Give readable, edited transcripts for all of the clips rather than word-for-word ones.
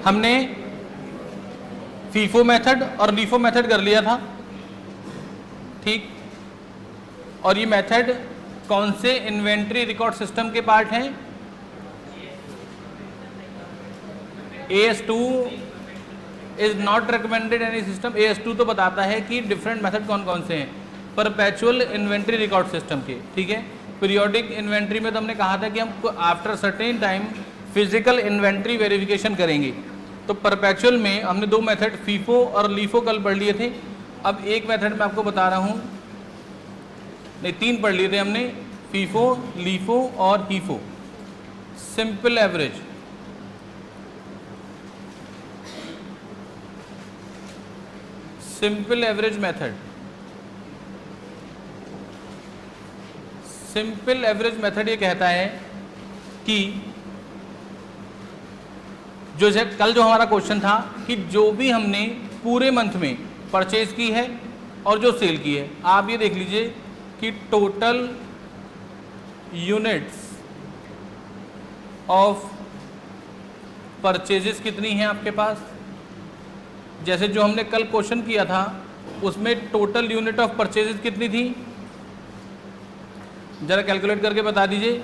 हमने FIFO method और LIFO method कर लिया था, ठीक। और ये मेथड कौन से इन्वेंट्री रिकॉर्ड सिस्टम के पार्ट हैं? AS2 is not recommended any system. AS2 तो बताता है कि डिफरेंट मेथड कौन कौन से हैं परपेचुअल इन्वेंट्री रिकॉर्ड सिस्टम के, ठीक है। पीरियोडिक इन्वेंट्री में तो हमने कहा था कि हम after certain time physical inventory verification करेंगे। तो परपेचुअल में हमने दो मेथड फीफो और लीफो कल पढ़ लिए थे। अब एक मेथड मैं आपको बता रहा हूँ, नहीं तीन पढ़ लिए थे हमने, फीफो, लीफो और HIFO. Simple average, simple average method. Simple average method ये कहता है कि कल जो हमारा क्वेश्चन था कि जो भी हमने पूरे मंथ में परचेज की है और जो सेल की है, आप ये देख लीजिए कि टोटल यूनिट्स ऑफ परचेजेस कितनी हैं आपके पास। जैसे जो हमने कल क्वेश्चन किया था उसमें टोटल यूनिट ऑफ परचेजेस कितनी थी, जरा कैलकुलेट करके बता दीजिए।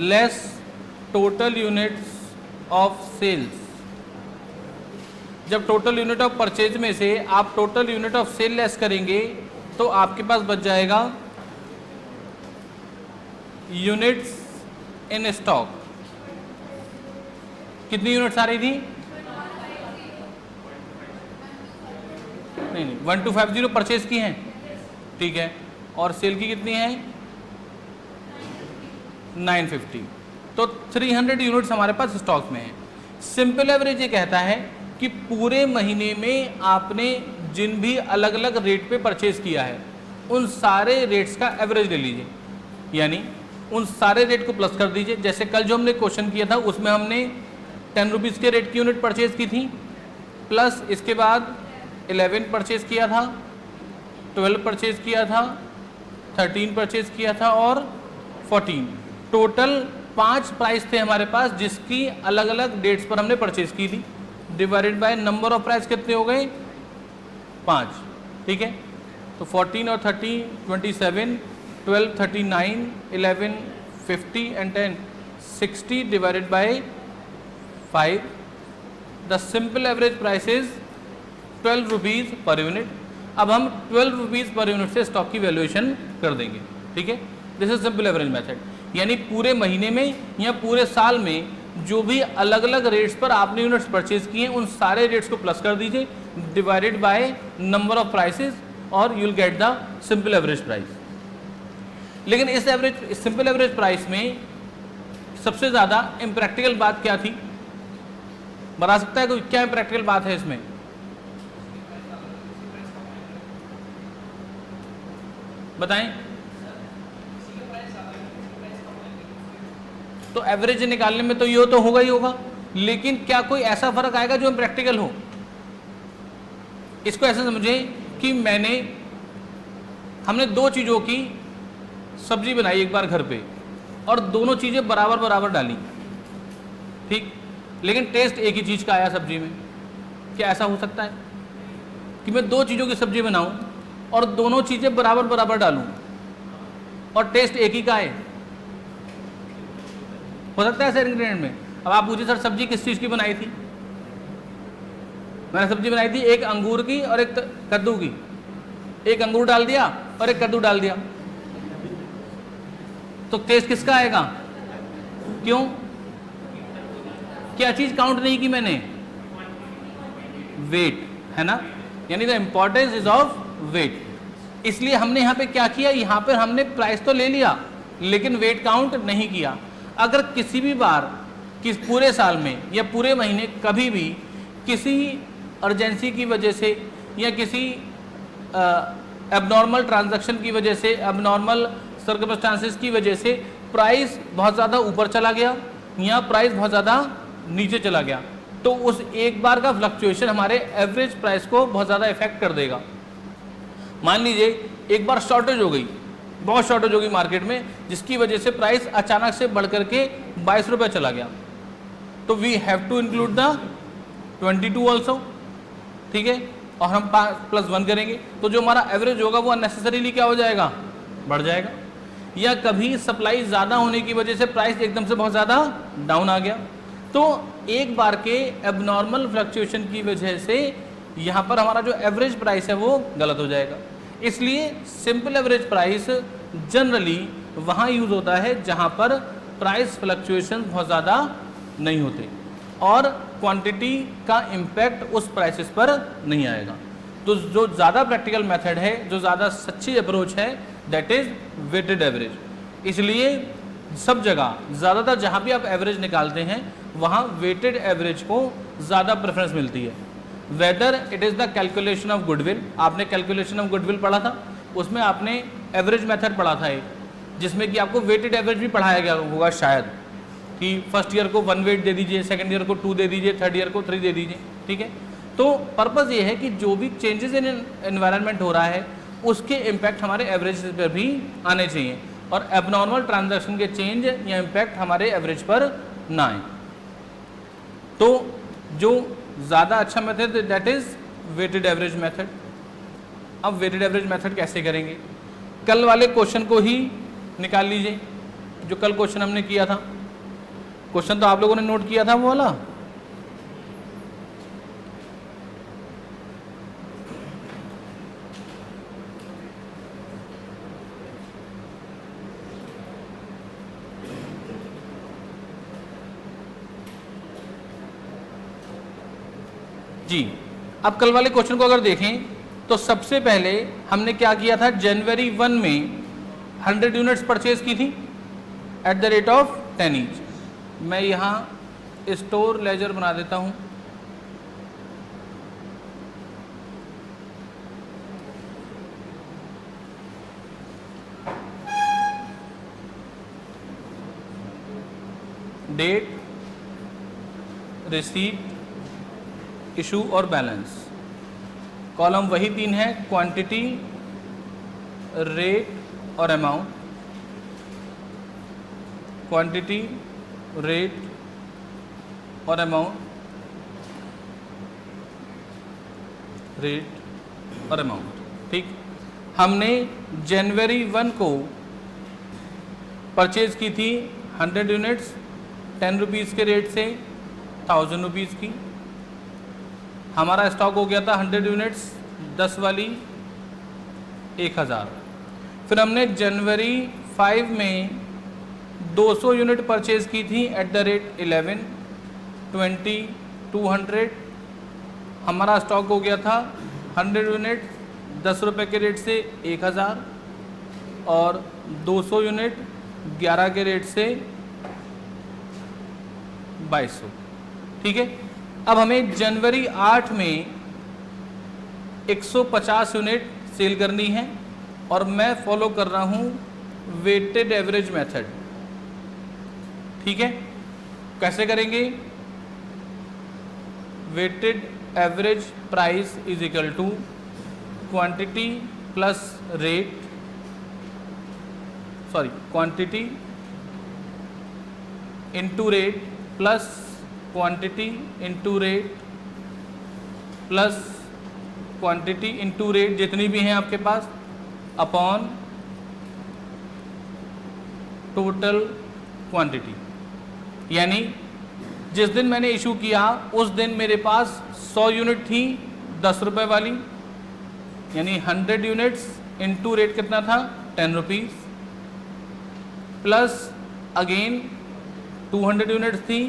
Less total units of sales. जब टोटल यूनिट ऑफ परचेज में से आप total unit of sale less करेंगे तो आपके पास बच जाएगा यूनिट्स इन स्टॉक। कितनी यूनिट्स आ रही थी? नहीं 1250 परचेज की हैं, ठीक है। और सेल की कितनी है? 950। तो 300 यूनिट्स हमारे पास स्टॉक में है। सिंपल एवरेज ये कहता है कि पूरे महीने में आपने जिन भी अलग अलग रेट पे परचेज किया है उन सारे रेट्स का एवरेज ले लीजिए, यानी उन सारे रेट को प्लस कर दीजिए। जैसे कल जो हमने क्वेश्चन किया था उसमें हमने 10 रुपीज़ के रेट की यूनिट परचेज की थी, प्लस इसके बाद 11 परचेज किया था, 12 परचेज किया था, 13 परचेज किया था और 14। टोटल 5 प्राइस थे हमारे पास जिसकी अलग अलग डेट्स पर हमने परचेज की थी। Divided by number of price कितने हो गए? 5, ठीक है। तो 14 और 30 27, 12 39, 11 50 and 10 60 divided by 5। The simple average price is 12 rupees per unit. अब हम 12 रुपीज़ पर यूनिट से स्टॉक की वैल्यूएशन कर देंगे, ठीक है। This is simple average method. यानी पूरे महीने में या पूरे साल में जो भी अलग अलग रेट्स पर आपने यूनिट्स परचेज किए हैं उन सारे रेट्स को प्लस कर दीजिए divided by number of prices और you will get the simple average price. लेकिन इस सिंपल एवरेज प्राइस में सबसे ज़्यादा इम्प्रैक्टिकल बात क्या थी? बता सकता है कोई? क्या इम्प्रैक्टिकल बात है इसमें? बताएं। तो एवरेज निकालने में तो ये तो होगा ही होगा, लेकिन क्या कोई ऐसा फर्क आएगा जो इम्प्रैक्टिकल हो? इसको ऐसा समझे कि हमने दो चीज़ों की सब्जी बनाई एक बार घर पे और दोनों चीज़ें बराबर बराबर डाली, ठीक, लेकिन टेस्ट एक ही चीज़ का आया सब्जी में। क्या ऐसा हो सकता है कि मैं दो चीज़ों की सब्जी बनाऊं और दोनों चीज़ें बराबर बराबर डालूं और टेस्ट एक ही का आए? हो सकता है ऐसे इंग्रेडिएंट में? अब आप पूछिए सर सब्जी किस चीज़ की बनाई थी? मैंने सब्जी बनाई थी एक अंगूर की और एक कद्दू की। एक अंगूर डाल दिया और एक कद्दू डाल दिया, तो टेस्ट किसका आएगा? क्यों? क्या चीज़ काउंट नहीं की मैंने? वेट, है ना। यानी the importance is of weight. इसलिए हमने यहाँ पे क्या किया, यहाँ पर हमने प्राइस तो ले लिया लेकिन वेट काउंट नहीं किया। अगर किसी भी बार पूरे साल में या पूरे महीने कभी भी किसी अर्जेंसी की वजह से या किसी एबनॉर्मल ट्रांजैक्शन की वजह से, एबनॉर्मल सर्कमस्टांसेस की वजह से प्राइस बहुत ज़्यादा ऊपर चला गया या प्राइस बहुत ज़्यादा नीचे चला गया, तो उस एक बार का फ्लक्चुएशन हमारे एवरेज प्राइस को बहुत ज़्यादा इफेक्ट कर देगा। मान लीजिए एक बार शॉर्टेज हो गई, बहुत शॉर्टेज होगी मार्केट में, जिसकी वजह से प्राइस अचानक से बढ़ करके 22 रुपये चला गया, तो we have to include the 22 also, ठीक है, और हम +1 करेंगे, तो जो हमारा एवरेज होगा वो अननेसेसरीली क्या हो जाएगा, बढ़ जाएगा। या कभी सप्लाई ज़्यादा होने की वजह से प्राइस एकदम से बहुत ज़्यादा डाउन आ गया, तो एक बार के एबनॉर्मल फ्लक्चुएशन की वजह से यहाँ पर हमारा जो एवरेज प्राइस है वो गलत हो जाएगा। इसलिए सिंपल एवरेज प्राइस जनरली वहाँ यूज़ होता है जहाँ पर प्राइस फ्लक्चुएशन बहुत ज़्यादा नहीं होते और क्वांटिटी का इम्पैक्ट उस प्राइसेस पर नहीं आएगा। तो जो ज़्यादा प्रैक्टिकल मेथड है, जो ज़्यादा सच्ची अप्रोच है, दैट इज़ वेटेड एवरेज। इसलिए सब जगह ज़्यादातर जहाँ भी आप एवरेज निकालते हैं वहाँ वेटेड एवरेज को ज़्यादा प्रेफरेंस मिलती है। Whether it is the calculation of goodwill, आपने कैलकुलेशन ऑफ गुडविल पढ़ा था, उसमें आपने एवरेज मेथड पढ़ा था एक, जिसमें कि आपको वेटेड एवरेज भी पढ़ाया गया होगा शायद, कि फर्स्ट ईयर को 1 वेट दे दीजिए, सेकंड ईयर को 2 दे दीजिए, थर्ड ईयर को 3 दे दीजिए, ठीक है। तो पर्पज़ ये है कि जो भी चेंजेस इन एनवायरनमेंट हो रहा है उसके इम्पैक्ट हमारे एवरेज पर भी आने चाहिए और एबनॉर्मल ट्रांजैक्शन के चेंज या इम्पैक्ट हमारे एवरेज पर ना आए। तो जो ज़्यादा अच्छा method that is weighted average method. अब वेटेड एवरेज मेथड कैसे करेंगे, कल वाले क्वेश्चन को ही निकाल लीजिए, जो कल क्वेश्चन हमने किया था। क्वेश्चन तो आप लोगों ने नोट किया था वो वाला, जी। अब कल वाले क्वेश्चन को अगर देखें तो सबसे पहले हमने क्या किया था, जनवरी 1 में 100 यूनिट्स परचेज की थी at the rate of 10 each. मैं यहाँ स्टोर लेजर बना देता हूँ, डेट, रिसीट, इशू और बैलेंस। कॉलम वही 3 है, क्वांटिटी, रेट और अमाउंट, क्वांटिटी, रेट और अमाउंट, रेट और अमाउंट, ठीक। हमने जनवरी 1 को परचेज की थी 100 यूनिट्स 10 रुपीज़ के रेट से 1000 रुपीज़ की। हमारा स्टॉक हो गया था 100 यूनिट्स 10 वाली 1000। फिर हमने जनवरी 5 में 200 यूनिट परचेज़ की थी एट द रेट 11, 20, 200। हमारा स्टॉक हो गया था 100 यूनिट 10 रुपये के रेट से 1000 और 200 यूनिट 11 के रेट से 2200, ठीक है। अब हमें जनवरी 8 में 150 यूनिट सेल करनी है और मैं फॉलो कर रहा हूँ वेटेड एवरेज मेथड, ठीक है। कैसे करेंगे, weighted average price is equal to quantity plus rate, sorry quantity into rate plus quantity into rate plus quantity into rate जितनी भी हैं आपके पास अपॉन टोटल क्वांटिटी। यानी जिस दिन मैंने इशू किया उस दिन मेरे पास 100 यूनिट थी 10 रुपये वाली, यानी 100 यूनिट्स इंटू रेट कितना था 10 रुपीज़, प्लस अगेन 200 यूनिट्स थी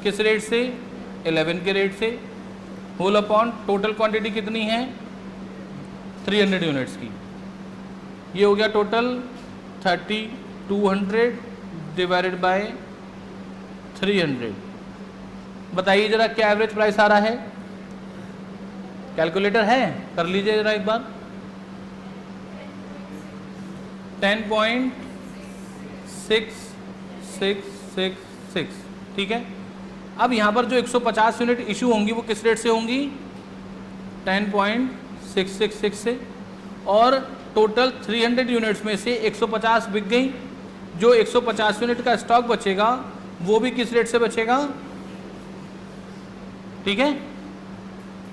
किस रेट से 11 के रेट से, होल अपॉन टोटल क्वांटिटी कितनी है 300 यूनिट्स की। ये हो गया टोटल 3200 डिवाइडेड बाय 300। बताइए जरा क्या एवरेज प्राइस आ रहा है, कैलकुलेटर है, कर लीजिए जरा एक बार। 10.6666, ठीक है। अब यहाँ पर जो 150 यूनिट इशू होंगी वो किस रेट से होंगी 10.666 से, और टोटल 300 यूनिट्स में से 150 बिक गई, जो 150 यूनिट का स्टॉक बचेगा वो भी किस रेट से बचेगा, ठीक है,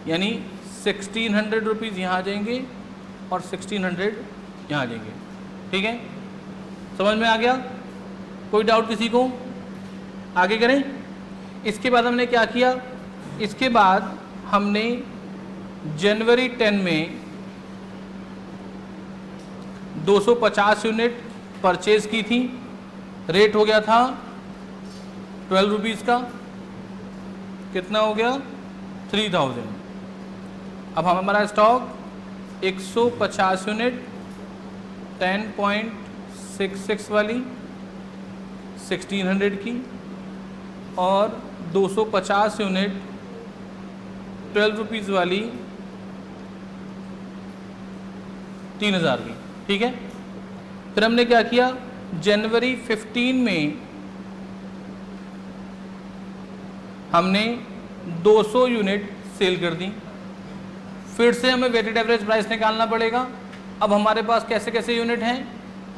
यानी 1600 रुपीज़ यहाँ आ जाएंगे और 1600 यहाँ आ जाएंगे, ठीक है, समझ में आ गया? कोई डाउट किसी को? आगे करें। इसके बाद हमने क्या किया, इसके बाद हमने जनवरी 10 में 250 यूनिट परचेज की थी, रेट हो गया था 12 रुपीज़ का, कितना हो गया 3000। अब हमारा स्टॉक 150 यूनिट 10.66 वाली 1600 की और 250 यूनिट 12 रुपीज़ वाली 3000 की, ठीक है। फिर हमने क्या किया, जनवरी 15 में हमने 200 यूनिट सेल कर दी। फिर से हमें वेटेड एवरेज प्राइस निकालना पड़ेगा। अब हमारे पास कैसे कैसे यूनिट हैं,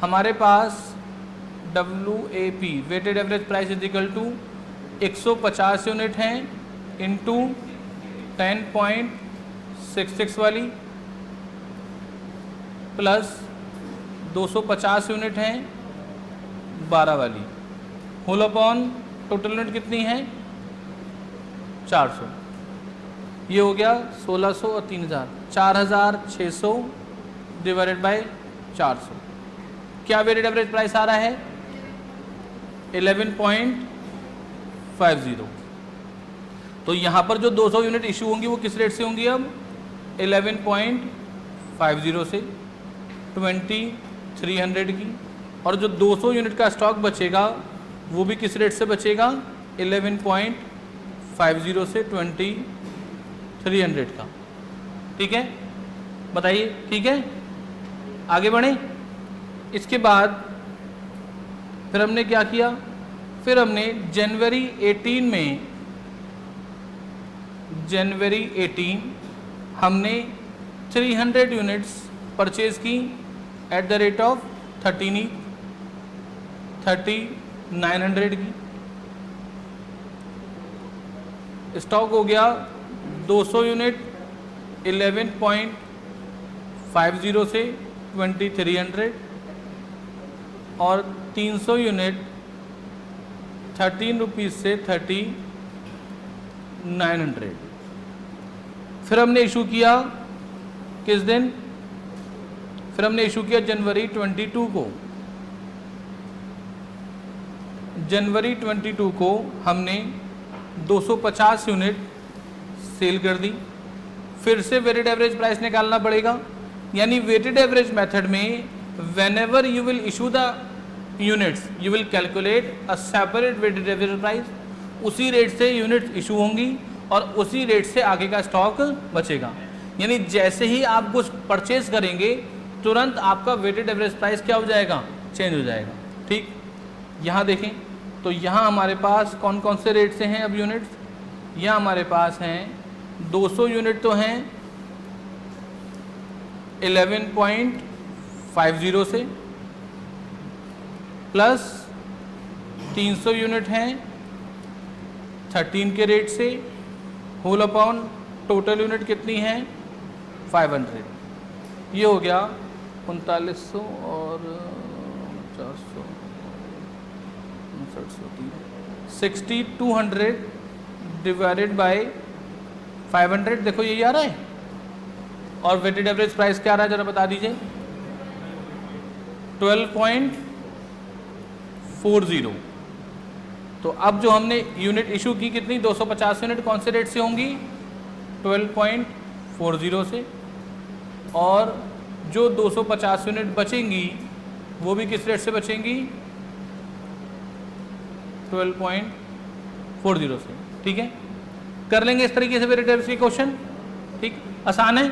हमारे पास WAP weighted average price is equal to 150 unit हैं इंटू 10.66 वाली प्लस 250 यूनिट हैं 12 वाली, होल अपॉन टोटल यूनिट कितनी है 400। ये हो गया 1600 और 3000, 4600 डिवाइडेड बाय 400। क्या वेटेड एवरेज प्राइस आ रहा है 11.50। तो यहाँ पर जो 200 यूनिट इशू होंगी वो किस रेट से होंगी, अब 11.50 से 2300 की, और जो 200 यूनिट का स्टॉक बचेगा वो भी किस रेट से बचेगा 11.50 से 2300 का, ठीक है, बताइए, ठीक है। आगे बढ़ें। इसके बाद फिर हमने क्या किया, फिर हमने जनवरी 18 हमने 300 यूनिट्स परचेज की एट द रेट ऑफ 3900 की। स्टॉक हो गया 200 यूनिट 11.50 से 2300 और 300 यूनिट 13 रुपीज़ से 3900। फिर हमने इशू किया किस दिन, फिर हमने इशू किया जनवरी 22 को। जनवरी 22 को हमने 250 यूनिट सेल कर दी। फिर से वेटेड एवरेज प्राइस निकालना पड़ेगा, यानी वेटेड एवरेज मेथड में whenever you will issue the units you will calculate a separate weighted average price। उसी रेट से यूनिट इशू होंगी और उसी रेट से आगे का स्टॉक बचेगा, यानी जैसे ही आप कुछ परचेज करेंगे तुरंत आपका वेटेड एवरेज प्राइस क्या हो जाएगा, चेंज हो जाएगा, ठीक। यहाँ देखें तो यहाँ हमारे पास कौन कौन से रेट से हैं अब यूनिट्स, यहाँ हमारे पास हैं 200 यूनिट तो हैं 11.50 से, प्लस 300 यूनिट हैं 13 के रेट से, होल अपॉन टोटल यूनिट कितनी है 500। ये हो गया 3900 और 400 6200 डिवाइडेड बाय 500। देखो यही आ रहा है, और वेटेड एवरेज प्राइस क्या आ रहा है जरा बता दीजिए 12.40। तो अब जो हमने यूनिट इशू की कितनी 250 यूनिट कौन से रेट से होंगी 12.40 से, और जो 250 यूनिट बचेंगी वो भी किस रेट से बचेंगी 12.40 से, ठीक है। कर लेंगे इस तरीके से वेटेड एवरेज के क्वेश्चन, ठीक, आसान है।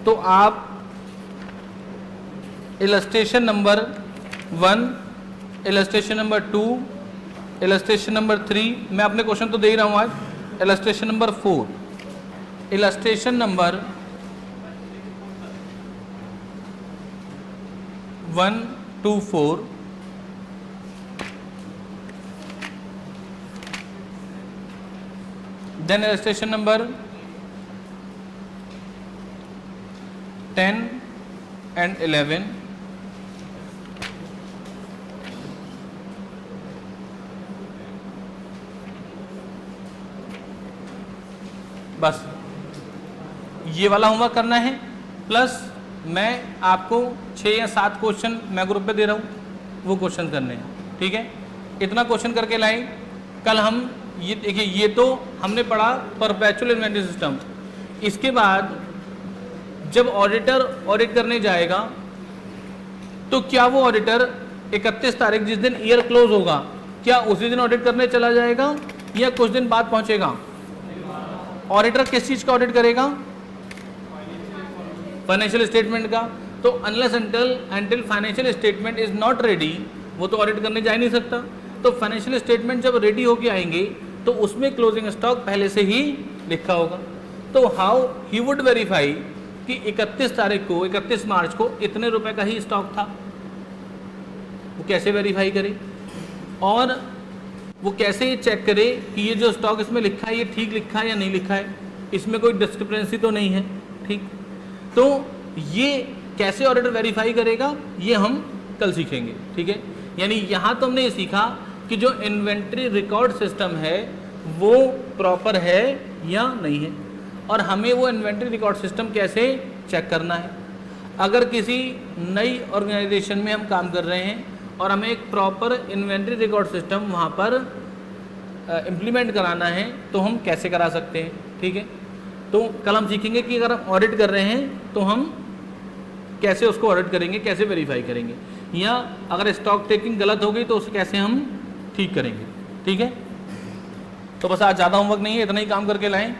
तो आप illustration number 1, illustration number 2, illustration number 3, मैं अपने क्वेश्चन तो दे ही रहा हूँ आज, illustration number 4, illustration number 1 to 4 then illustration number 10 and 11 बस ये वाला होमवर्क करना है, प्लस मैं आपको 6 या 7 क्वेश्चन मैं ग्रुप पे दे रहा हूँ, वो क्वेश्चन करने हैं, ठीक है। इतना क्वेश्चन करके लाएं। कल हम ये देखिए, ये तो हमने पढ़ा परपेचुअल इन्वेंटरी सिस्टम। इसके बाद जब ऑडिटर ऑडिट करने जाएगा तो क्या वो ऑडिटर 31 तारीख जिस दिन ईयर क्लोज होगा, क्या उसी दिन ऑडिट करने चला जाएगा या कुछ दिन बाद पहुंचेगा? ऑडिटर किस चीज का ऑडिट करेगा? फाइनेंशियल स्टेटमेंट का। तो unless until financial statement is not ready, वो तो ऑडिट करने जा ही नहीं सकता। तो फाइनेंशियल स्टेटमेंट जब रेडी होके आएंगे तो उसमें क्लोजिंग स्टॉक पहले से ही लिखा होगा। तो हाउ ही वुड वेरीफाई कि 31 तारीख को 31 मार्च को इतने रुपए का ही स्टॉक था, वो कैसे वेरीफाई करे? और वो कैसे ये चेक करे कि ये जो स्टॉक इसमें लिखा है ये ठीक लिखा है या नहीं लिखा है, इसमें कोई डिस्क्रिपेंसी तो नहीं है, ठीक। तो ये कैसे ऑडिटर वेरीफाई करेगा ये हम कल सीखेंगे, ठीक है। यानी यहाँ तो हमने ये सीखा कि जो इन्वेंट्री रिकॉर्ड सिस्टम है वो प्रॉपर है या नहीं है, और हमें वो इन्वेंट्री रिकॉर्ड सिस्टम कैसे चेक करना है। अगर किसी नई ऑर्गेनाइजेशन में हम काम कर रहे हैं और हमें एक प्रॉपर इन्वेंट्री रिकॉर्ड सिस्टम वहाँ पर इम्प्लीमेंट कराना है तो हम कैसे करा सकते हैं, ठीक है। तो कल हम सीखेंगे कि अगर हम ऑडिट कर रहे हैं तो हम कैसे उसको ऑडिट करेंगे, कैसे वेरीफाई करेंगे, या अगर स्टॉक टेकिंग गलत हो गई तो उसे कैसे हम ठीक करेंगे, ठीक है। तो बस आज ज़्यादा होमवर्क नहीं है, इतना ही काम करके लाएं।